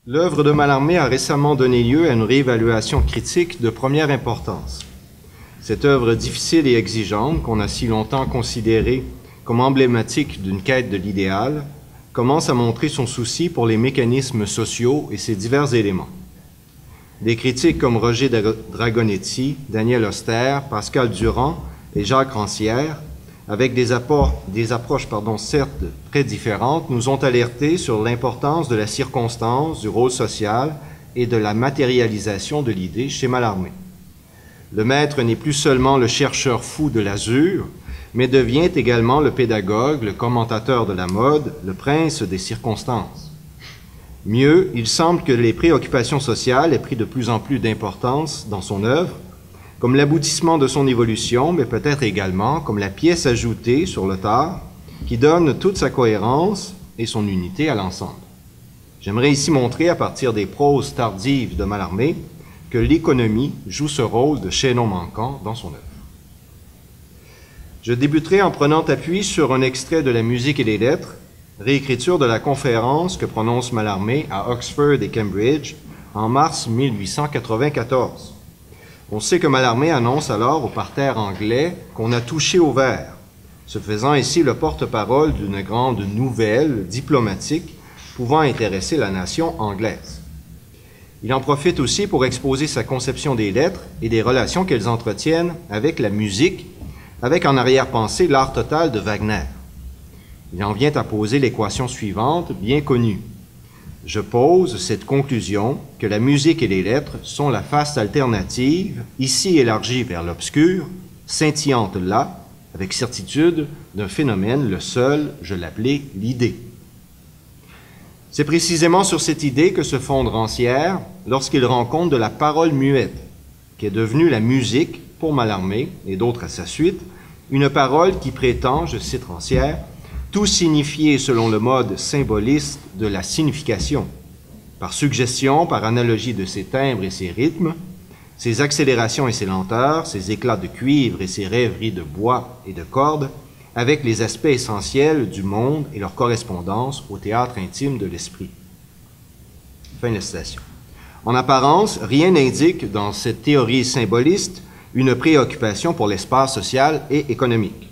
L'œuvre de Mallarmé a récemment donné lieu à une réévaluation critique de première importance. Cette œuvre difficile et exigeante, qu'on a si longtemps considérée comme emblématique d'une quête de l'idéal, commence à montrer son souci pour les mécanismes sociaux et ses divers éléments. Des critiques comme Roger Dragonetti, Daniel Oster, Pascal Durand et Jacques Rancière, avec des approches certes très différentes, nous ont alertés sur l'importance de la circonstance, du rôle social et de la matérialisation de l'idée chez Mallarmé. Le maître n'est plus seulement le chercheur fou de l'azur, mais devient également le pédagogue, le commentateur de la mode, le prince des circonstances. Mieux, il semble que les préoccupations sociales aient pris de plus en plus d'importance dans son œuvre, comme l'aboutissement de son évolution, mais peut-être également comme la pièce ajoutée sur le tard qui donne toute sa cohérence et son unité à l'ensemble. J'aimerais ici montrer, à partir des proses tardives de Mallarmé, que l'économie joue ce rôle de chaînon manquant dans son œuvre. Je débuterai en prenant appui sur un extrait de La musique et les lettres, réécriture de la conférence que prononce Mallarmé à Oxford et Cambridge en mars 1894. On sait que Mallarmé annonce alors au parterre anglais qu'on a touché au vert, se faisant ainsi le porte-parole d'une grande nouvelle diplomatique pouvant intéresser la nation anglaise. Il en profite aussi pour exposer sa conception des lettres et des relations qu'elles entretiennent avec la musique, avec en arrière-pensée l'art total de Wagner. Il en vient à poser l'équation suivante, bien connue. Je pose cette conclusion que la musique et les lettres sont la face alternative, ici élargie vers l'obscur, scintillante là, avec certitude, d'un phénomène, le seul, je l'appelais l'idée. C'est précisément sur cette idée que se fonde Rancière lorsqu'il rend compte de la parole muette, qui est devenue la musique pour Mallarmé et d'autres à sa suite, une parole qui prétend, je cite Rancière, tout signifier selon le mode symboliste de la signification, par suggestion, par analogie de ses timbres et ses rythmes, ses accélérations et ses lenteurs, ses éclats de cuivre et ses rêveries de bois et de cordes, avec les aspects essentiels du monde et leur correspondance au théâtre intime de l'esprit. Fin de la citation. En apparence, rien n'indique dans cette théorie symboliste une préoccupation pour l'espace social et économique.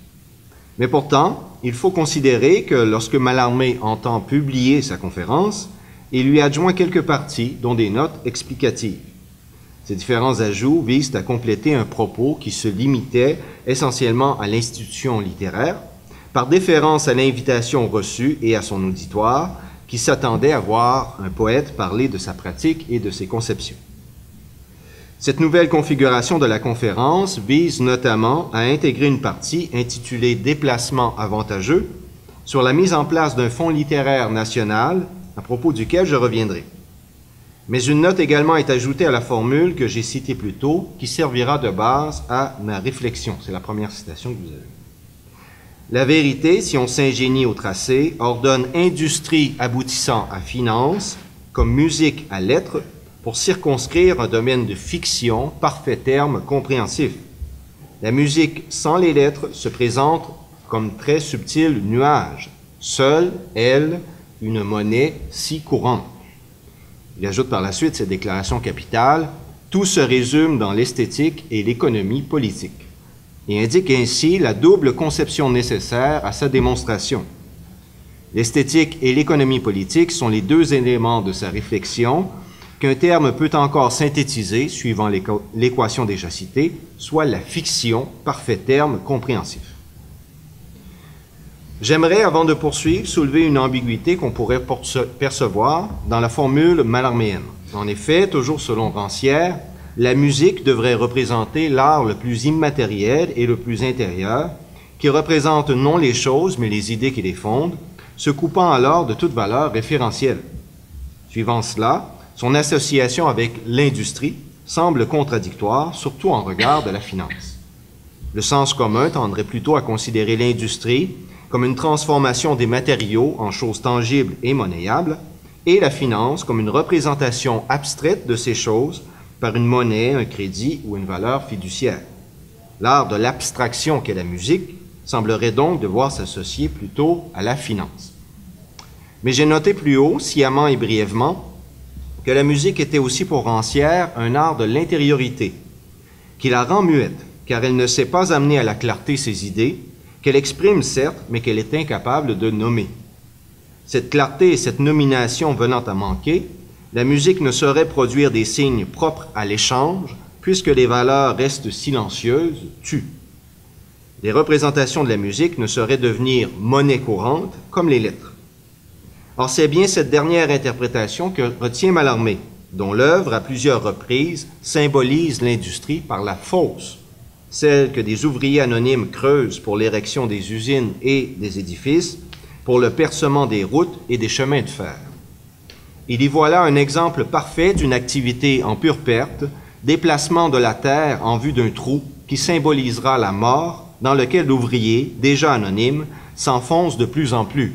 Mais pourtant, il faut considérer que lorsque Mallarmé entend publier sa conférence, il lui adjoint quelques parties, dont des notes explicatives. Ces différents ajouts visent à compléter un propos qui se limitait essentiellement à l'institution littéraire, par déférence à l'invitation reçue et à son auditoire, qui s'attendait à voir un poète parler de sa pratique et de ses conceptions. Cette nouvelle configuration de la conférence vise notamment à intégrer une partie intitulée « Déplacement avantageux » sur la mise en place d'un fonds littéraire national, à propos duquel je reviendrai. Mais une note également est ajoutée à la formule que j'ai citée plus tôt, qui servira de base à ma réflexion. C'est la première citation que vous avez. La vérité, si on s'ingénie au tracé, ordonne industrie aboutissant à finance, comme musique à lettres, pour circonscrire un domaine de fiction, parfait terme compréhensif. La musique sans les lettres se présente comme très subtil nuage, seule, elle, une monnaie si courante. Il ajoute par la suite cette déclaration capitale, tout se résume dans l'esthétique et l'économie politique, et indique ainsi la double conception nécessaire à sa démonstration. L'esthétique et l'économie politique sont les deux éléments de sa réflexion qu'un terme peut encore synthétiser, suivant l'équation déjà citée, soit la fiction, parfait terme compréhensif. J'aimerais, avant de poursuivre, soulever une ambiguïté qu'on pourrait percevoir dans la formule mallarméenne. En effet, toujours selon Rancière, la musique devrait représenter l'art le plus immatériel et le plus intérieur, qui représente non les choses, mais les idées qui les fondent, se coupant alors de toute valeur référentielle. Suivant cela, son association avec l'industrie semble contradictoire, surtout en regard de la finance. Le sens commun tendrait plutôt à considérer l'industrie comme une transformation des matériaux en choses tangibles et monnayables, et la finance comme une représentation abstraite de ces choses par une monnaie, un crédit ou une valeur fiduciaire. L'art de l'abstraction qu'est la musique semblerait donc devoir s'associer plutôt à la finance. Mais j'ai noté plus haut, sciemment et brièvement, que la musique était aussi pour Rancière un art de l'intériorité, qui la rend muette, car elle ne sait pas amener à la clarté ses idées, qu'elle exprime certes, mais qu'elle est incapable de nommer. Cette clarté et cette nomination venant à manquer, la musique ne saurait produire des signes propres à l'échange, puisque les valeurs restent silencieuses, tuent. Les représentations de la musique ne sauraient devenir monnaie courante comme les lettres. Or, c'est bien cette dernière interprétation que retient Mallarmé, dont l'œuvre, à plusieurs reprises, symbolise l'industrie par la fosse, celle que des ouvriers anonymes creusent pour l'érection des usines et des édifices, pour le percement des routes et des chemins de fer. Il y voit là un exemple parfait d'une activité en pure perte, déplacement de la terre en vue d'un trou qui symbolisera la mort dans lequel l'ouvrier, déjà anonyme, s'enfonce de plus en plus,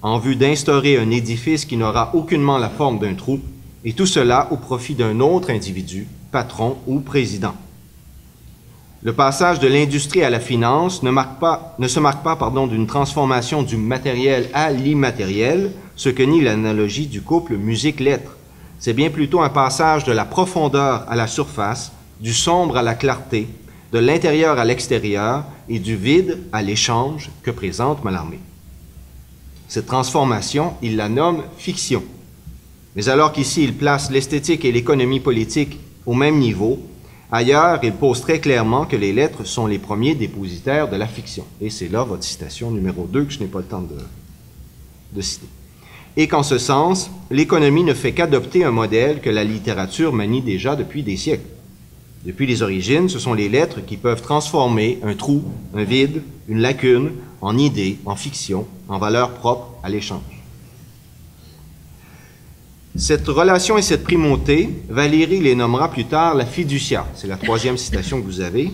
en vue d'instaurer un édifice qui n'aura aucunement la forme d'un trou, et tout cela au profit d'un autre individu, patron ou président. Le passage de l'industrie à la finance ne se marque pas d'une transformation du matériel à l'immatériel, ce que nie l'analogie du couple musique-lettres. C'est bien plutôt un passage de la profondeur à la surface, du sombre à la clarté, de l'intérieur à l'extérieur et du vide à l'échange que présente Mallarmé. Cette transformation, il la nomme fiction. Mais alors qu'ici, il place l'esthétique et l'économie politique au même niveau, ailleurs, il pose très clairement que les lettres sont les premiers dépositaires de la fiction. Et c'est là votre citation numéro 2 que je n'ai pas le temps de citer. Et qu'en ce sens, l'économie ne fait qu'adopter un modèle que la littérature manie déjà depuis des siècles. Depuis les origines, ce sont les lettres qui peuvent transformer un trou, un vide, une lacune, en idée, en fiction, en valeur propre à l'échange. Cette relation et cette primauté, Valéry les nommera plus tard la fiducia. C'est la troisième citation que vous avez.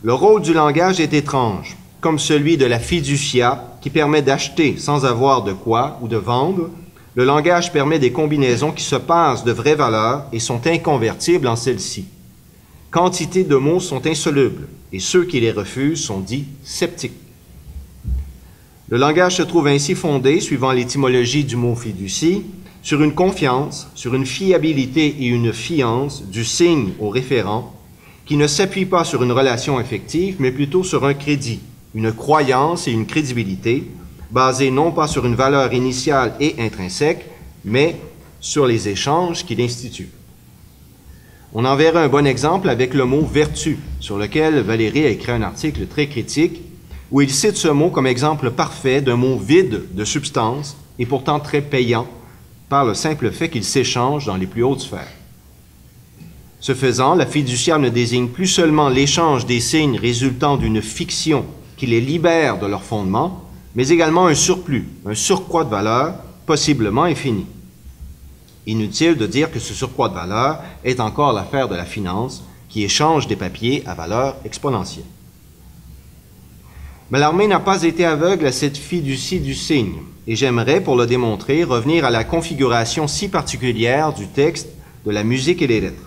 Le rôle du langage est étrange, comme celui de la fiducia qui permet d'acheter sans avoir de quoi ou de vendre. Le langage permet des combinaisons qui se passent de vraies valeurs et sont inconvertibles en celles-ci. Quantité de mots sont insolubles et ceux qui les refusent sont dits sceptiques. Le langage se trouve ainsi fondé, suivant l'étymologie du mot fiducie, sur une confiance, sur une fiabilité et une fiance du signe au référent, qui ne s'appuie pas sur une relation effective, mais plutôt sur un crédit, une croyance et une crédibilité, basées non pas sur une valeur initiale et intrinsèque, mais sur les échanges qu'il institue. On en verra un bon exemple avec le mot « vertu », sur lequel Valéry a écrit un article très critique, où il cite ce mot comme exemple parfait d'un mot vide de substance et pourtant très payant, par le simple fait qu'il s'échange dans les plus hautes sphères. Ce faisant, la fiducia ne désigne plus seulement l'échange des signes résultant d'une fiction qui les libère de leur fondement, mais également un surplus, un surcroît de valeur, possiblement infini. Inutile de dire que ce surcroît de valeur est encore l'affaire de la finance, qui échange des papiers à valeur exponentielle. Mallarmé n'a pas été aveugle à cette fiducie du signe, et j'aimerais, pour le démontrer, revenir à la configuration si particulière du texte de la musique et les lettres.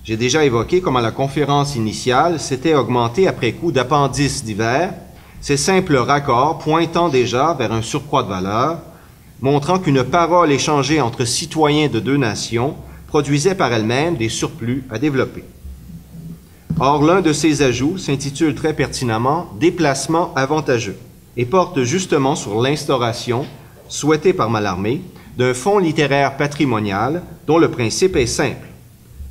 J'ai déjà évoqué comment la conférence initiale s'était augmentée après coup d'appendices divers, ces simples raccords pointant déjà vers un surcroît de valeur, montrant qu'une parole échangée entre citoyens de deux nations produisait par elle-même des surplus à développer. Or, l'un de ces ajouts s'intitule très pertinemment « Déplacement avantageux » et porte justement sur l'instauration, souhaitée par Mallarmé, d'un fonds littéraire patrimonial dont le principe est simple.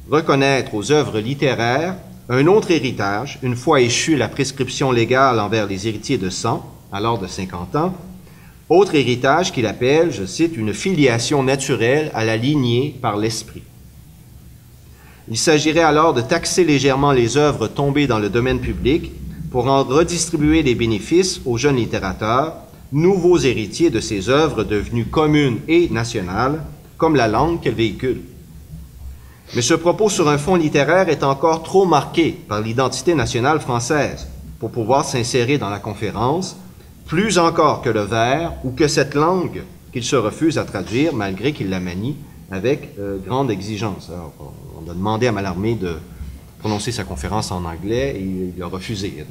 Reconnaître aux œuvres littéraires un autre héritage, une fois échue la prescription légale envers les héritiers de sang, alors de 50 ans, autre héritage qu'il appelle, je cite, une filiation naturelle à la lignée par l'esprit. Il s'agirait alors de taxer légèrement les œuvres tombées dans le domaine public pour en redistribuer les bénéfices aux jeunes littérateurs, nouveaux héritiers de ces œuvres devenues communes et nationales, comme la langue qu'elles véhiculent. Mais ce propos sur un fonds littéraire est encore trop marqué par l'identité nationale française pour pouvoir s'insérer dans la conférence, plus encore que le vers ou que cette langue qu'il se refuse à traduire malgré qu'il la manie avec grande exigence. Alors, on a demandé à Mallarmé de prononcer sa conférence en anglais et il a refusé. Donc,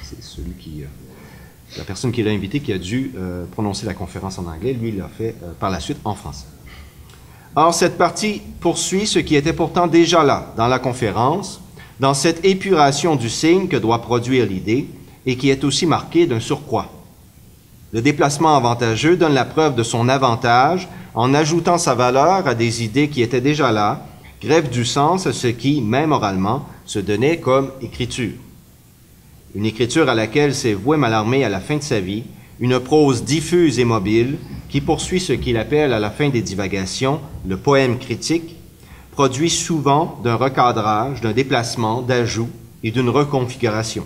c'est la personne qui l'a invité qui a dû prononcer la conférence en anglais. Lui, il l'a fait par la suite en français. Or, cette partie poursuit ce qui était pourtant déjà là, dans la conférence, dans cette épuration du signe que doit produire l'idée et qui est aussi marquée d'un surcroît. Le déplacement avantageux donne la preuve de son avantage en ajoutant sa valeur à des idées qui étaient déjà là, greffe du sens à ce qui, même oralement, se donnait comme écriture. Une écriture à laquelle s'est voué Mallarmé à la fin de sa vie, une prose diffuse et mobile qui poursuit ce qu'il appelle à la fin des divagations le poème critique, produit souvent d'un recadrage, d'un déplacement, d'ajout et d'une reconfiguration.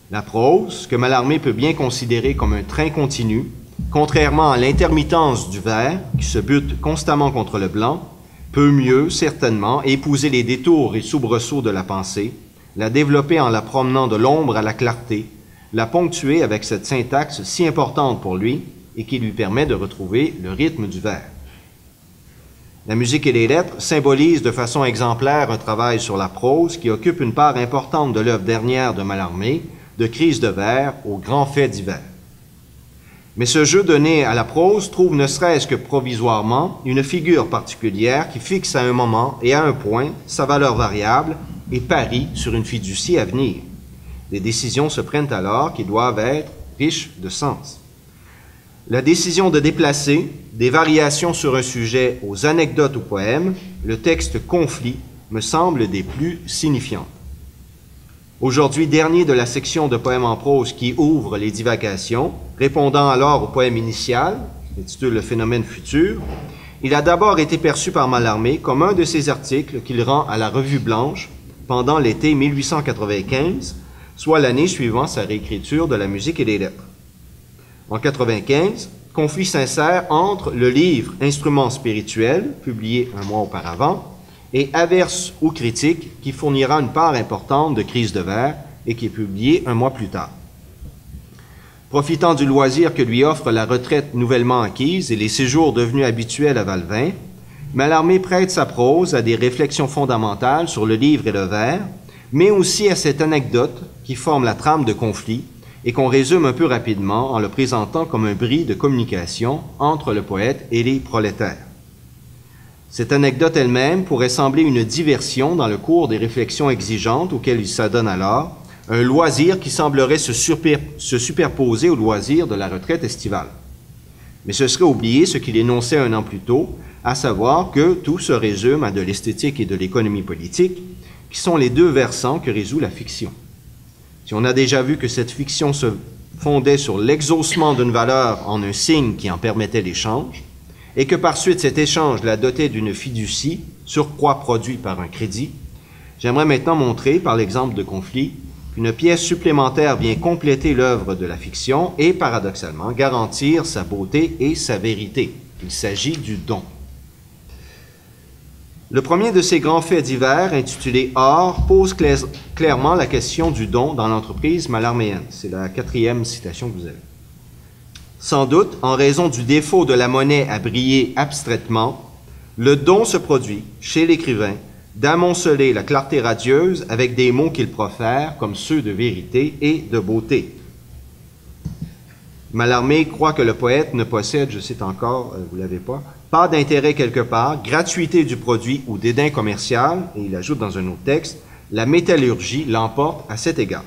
La prose, que Mallarmé peut bien considérer comme un train continu, contrairement à l'intermittence du vers, qui se bute constamment contre le blanc, peut mieux, certainement, épouser les détours et soubresauts de la pensée, la développer en la promenant de l'ombre à la clarté, la ponctuer avec cette syntaxe si importante pour lui et qui lui permet de retrouver le rythme du vers. La musique et les lettres symbolisent de façon exemplaire un travail sur la prose qui occupe une part importante de l'œuvre dernière de Mallarmé, de crise de vers aux grands faits divers. Mais ce jeu donné à la prose trouve ne serait-ce que provisoirement une figure particulière qui fixe à un moment et à un point sa valeur variable et parie sur une fiducie à venir. Les décisions se prennent alors qui doivent être riches de sens. La décision de déplacer des variations sur un sujet aux anecdotes ou poèmes, le texte conflit, me semble des plus signifiantes. Aujourd'hui, dernier de la section de poèmes en prose qui ouvre les divagations, répondant alors au poème initial, intitulé « Le phénomène futur », il a d'abord été perçu par Mallarmé comme un de ses articles qu'il rend à la Revue Blanche pendant l'été 1895, soit l'année suivant sa réécriture de la musique et des lettres. En 1995, conflit sincère entre le livre « Instruments spirituels », publié un mois auparavant, et Averse ou critique, qui fournira une part importante de crise de vers et qui est publié un mois plus tard. Profitant du loisir que lui offre la retraite nouvellement acquise et les séjours devenus habituels à Valvin, Mallarmé prête sa prose à des réflexions fondamentales sur le livre et le vers, mais aussi à cette anecdote qui forme la trame de conflit et qu'on résume un peu rapidement en le présentant comme un bris de communication entre le poète et les prolétaires. Cette anecdote elle-même pourrait sembler une diversion dans le cours des réflexions exigeantes auxquelles il s'adonne alors, un loisir qui semblerait se superposer au loisir de la retraite estivale. Mais ce serait oublier ce qu'il énonçait un an plus tôt, à savoir que tout se résume à de l'esthétique et de l'économie politique, qui sont les deux versants que résout la fiction. Si on a déjà vu que cette fiction se fondait sur l'exaucement d'une valeur en un signe qui en permettait l'échange, et que par suite cet échange la dotait d'une fiducie, surcroît produit par un crédit, j'aimerais maintenant montrer, par l'exemple de conflit, qu'une pièce supplémentaire vient compléter l'œuvre de la fiction et, paradoxalement, garantir sa beauté et sa vérité. Il s'agit du don. Le premier de ces grands faits divers, intitulé « Or », pose clairement la question du don dans l'entreprise mallarméenne. C'est la 4e citation que vous avez. Sans doute, en raison du défaut de la monnaie à briller abstraitement, le don se produit, chez l'écrivain, d'amonceler la clarté radieuse avec des mots qu'il profère comme ceux de vérité et de beauté. Mallarmé croit que le poète ne possède, je cite encore, vous l'avez pas d'intérêt quelque part, gratuité du produit ou dédain commercial, et il ajoute dans un autre texte, la métallurgie l'emporte à cet égard.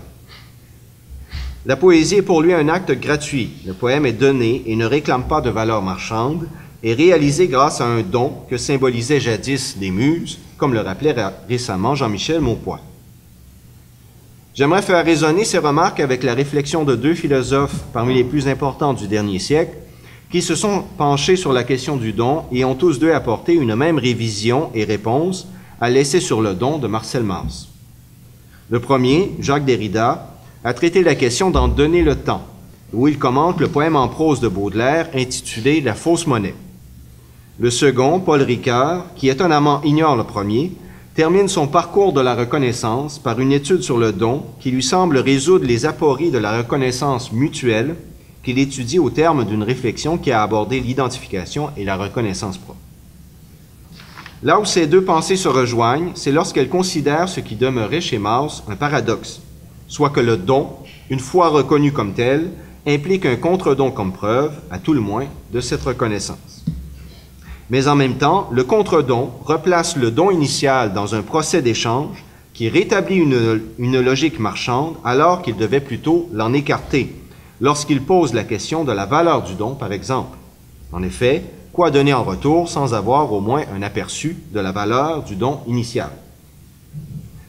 La poésie est pour lui un acte gratuit. Le poème est donné et ne réclame pas de valeur marchande, est réalisé grâce à un don que symbolisaient jadis les muses, comme le rappelait récemment Jean-Michel Maupoy. J'aimerais faire résonner ces remarques avec la réflexion de deux philosophes parmi les plus importants du dernier siècle, qui se sont penchés sur la question du don et ont tous deux apporté une même révision et réponse à l'essai sur le don de Marcel Mauss. Le premier, Jacques Derrida, a traité la question d'en donner le temps, où il commente le poème en prose de Baudelaire intitulé « La fausse monnaie ». Le second, Paul Ricoeur, qui étonnamment ignore le premier, termine son parcours de la reconnaissance par une étude sur le don qui lui semble résoudre les apories de la reconnaissance mutuelle qu'il étudie au terme d'une réflexion qui a abordé l'identification et la reconnaissance propre. Là où ces deux pensées se rejoignent, c'est lorsqu'elles considèrent ce qui demeurait chez Mauss un paradoxe, soit que le don, une fois reconnu comme tel, implique un contre-don comme preuve, à tout le moins, de cette reconnaissance. Mais en même temps, le contre-don replace le don initial dans un procès d'échange qui rétablit une logique marchande alors qu'il devait plutôt l'en écarter, lorsqu'il pose la question de la valeur du don, par exemple. En effet, quoi donner en retour sans avoir au moins un aperçu de la valeur du don initial?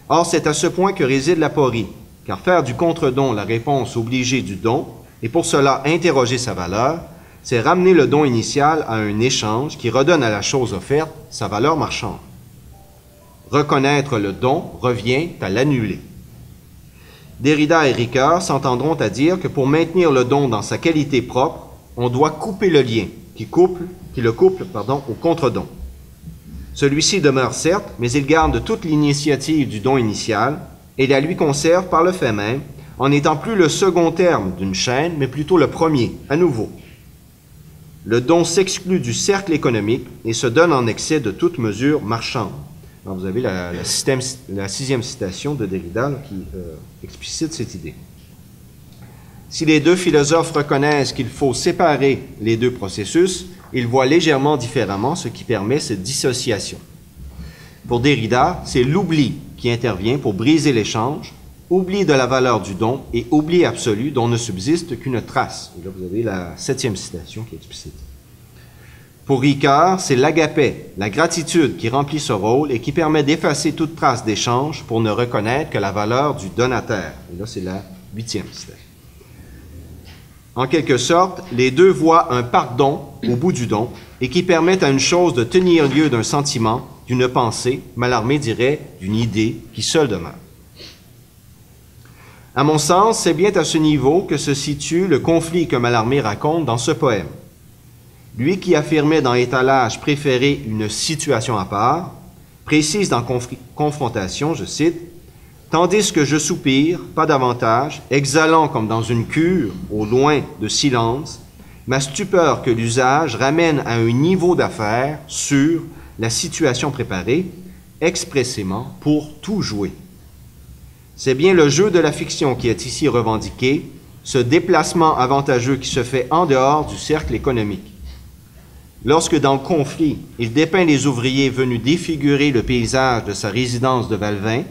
Or, c'est à ce point que réside l'aporie, car faire du contre-don la réponse obligée du don, et pour cela interroger sa valeur, c'est ramener le don initial à un échange qui redonne à la chose offerte sa valeur marchande. Reconnaître le don revient à l'annuler. Derrida et Ricoeur s'entendront à dire que pour maintenir le don dans sa qualité propre, on doit couper le lien qui le couple au contre-don. Celui-ci demeure certes, mais il garde toute l'initiative du don initial et la lui conserve par le fait même, en n'étant plus le second terme d'une chaîne, mais plutôt le premier, à nouveau. Le don s'exclut du cercle économique et se donne en excès de toute mesure marchande. Alors vous avez la sixième citation de Derrida qui explicite cette idée. Si les deux philosophes reconnaissent qu'il faut séparer les deux processus, ils voient légèrement différemment ce qui permet cette dissociation. Pour Derrida, c'est l'oubli qui intervient pour briser l'échange, oubli de la valeur du don et oubli absolu dont ne subsiste qu'une trace. Et là, vous avez la septième citation qui est explicite. Pour Ricoeur, c'est l'agapé, la gratitude qui remplit ce rôle et qui permet d'effacer toute trace d'échange pour ne reconnaître que la valeur du donateur. Et là, c'est la huitième citation. En quelque sorte, les deux voient un pardon au bout du don et qui permet à une chose de tenir lieu d'un sentiment, d'une pensée, Mallarmé dirait d'une idée qui seule demeure. À mon sens, c'est bien à ce niveau que se situe le conflit que Mallarmé raconte dans ce poème. Lui qui affirmait dans Étalage préférer une situation à part, précise dans Confrontation, je cite, « Tandis que je soupire, pas davantage, exhalant comme dans une cure, au loin de silence, ma stupeur que l'usage ramène à un niveau d'affaires sur la situation préparée, expressément pour tout jouer. » C'est bien le jeu de la fiction qui est ici revendiqué, ce déplacement avantageux qui se fait en dehors du cercle économique. Lorsque dans le conflit, il dépeint les ouvriers venus défigurer le paysage de sa résidence de Valvin,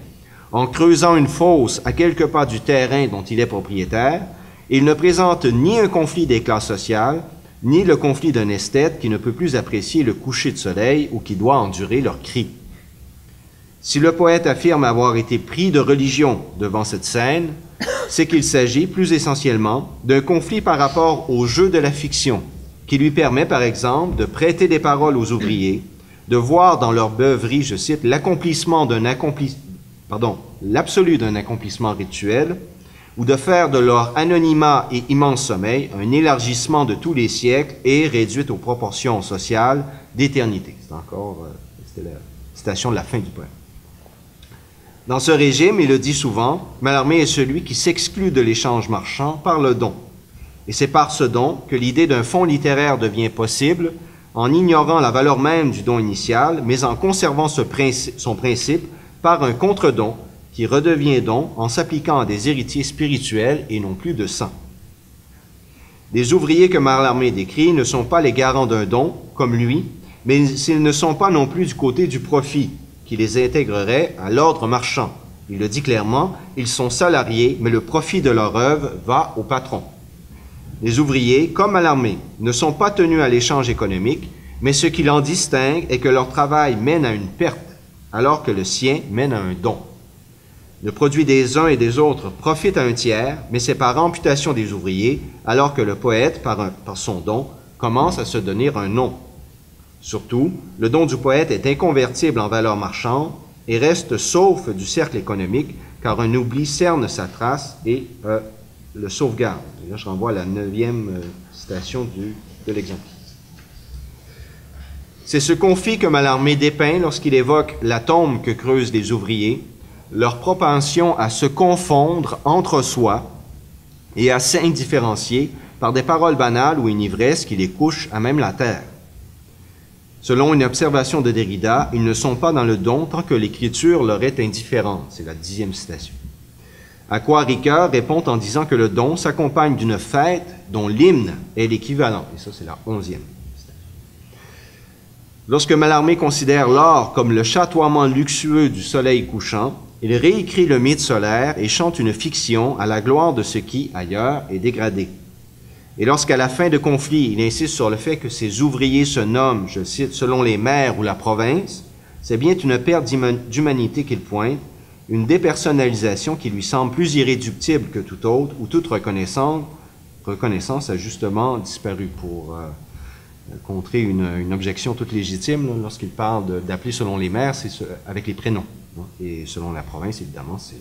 en creusant une fosse à quelques pas du terrain dont il est propriétaire, il ne présente ni un conflit des classes sociales, ni le conflit d'un esthète qui ne peut plus apprécier le coucher de soleil ou qui doit endurer leurs cris. Si le poète affirme avoir été pris de religion devant cette scène, c'est qu'il s'agit plus essentiellement d'un conflit par rapport au jeu de la fiction, qui lui permet, par exemple, de prêter des paroles aux ouvriers, de voir dans leur beuverie, je cite, l'absolu d'un accomplissement rituel, ou de faire de leur anonymat et immense sommeil un élargissement de tous les siècles et réduite aux proportions sociales d'éternité. C'était la citation de la fin du poème. Dans ce régime, il le dit souvent, Mallarmé est celui qui s'exclut de l'échange marchand par le don. Et c'est par ce don que l'idée d'un fonds littéraire devient possible, en ignorant la valeur même du don initial, mais en conservant son principe par un contre-don qui redevient don en s'appliquant à des héritiers spirituels et non plus de sang. Les ouvriers que Mallarmé décrit ne sont pas les garants d'un don, comme lui, mais ils ne sont pas non plus du côté du profit, qui les intégrerait à l'ordre marchand. Il le dit clairement, ils sont salariés, mais le profit de leur œuvre va au patron. Les ouvriers, comme Mallarmé, ne sont pas tenus à l'échange économique, mais ce qui l'en distingue est que leur travail mène à une perte, alors que le sien mène à un don. Le produit des uns et des autres profite à un tiers, mais c'est par amputation des ouvriers, alors que le poète, par son don, commence à se donner un nom. Surtout, le don du poète est inconvertible en valeur marchande et reste sauf du cercle économique, car un oubli cerne sa trace et le sauvegarde. Et là, je renvoie à la 9e citation de l'exemple. C'est ce conflit que Mallarmé dépeint lorsqu'il évoque la tombe que creusent les ouvriers, leur propension à se confondre entre soi et à s'indifférencier par des paroles banales ou une ivresse qui les couche à même la terre. Selon une observation de Derrida, ils ne sont pas dans le don tant que l'écriture leur est indifférente. C'est la 10e citation. À quoi Ricoeur répond en disant que le don s'accompagne d'une fête dont l'hymne est l'équivalent. Et ça, c'est la 11e citation. Lorsque Mallarmé considère l'art comme le chatoiement luxueux du soleil couchant, il réécrit le mythe solaire et chante une fiction à la gloire de ce qui, ailleurs, est dégradé. Et lorsqu'à la fin de conflit, il insiste sur le fait que ses ouvriers se nomment, je cite, selon les mers ou la province, c'est bien une perte d'humanité qu'il pointe, une dépersonnalisation qui lui semble plus irréductible que toute autre, où toute reconnaissance a justement disparu pour contrer une objection toute légitime lorsqu'il parle d'appeler selon les mers, c'est avec les prénoms. Et selon la province, évidemment, c'est...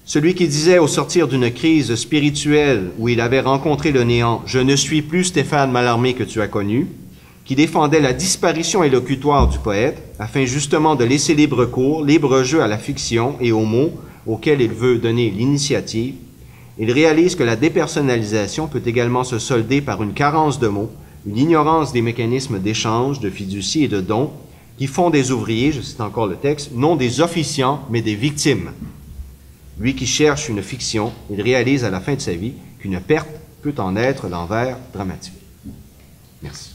Celui qui disait au sortir d'une crise spirituelle où il avait rencontré le néant « Je ne suis plus Stéphane Mallarmé que tu as connu », qui défendait la disparition élocutoire du poète, afin justement de laisser libre cours, libre jeu à la fiction et aux mots auxquels il veut donner l'initiative, il réalise que la dépersonnalisation peut également se solder par une carence de mots, une ignorance des mécanismes d'échange, de fiducie et de dons, qui font des ouvriers, je cite encore le texte, non des officiants, mais des victimes. Lui qui cherche une fiction, il réalise à la fin de sa vie qu'une perte peut en être l'envers dramatique. Merci.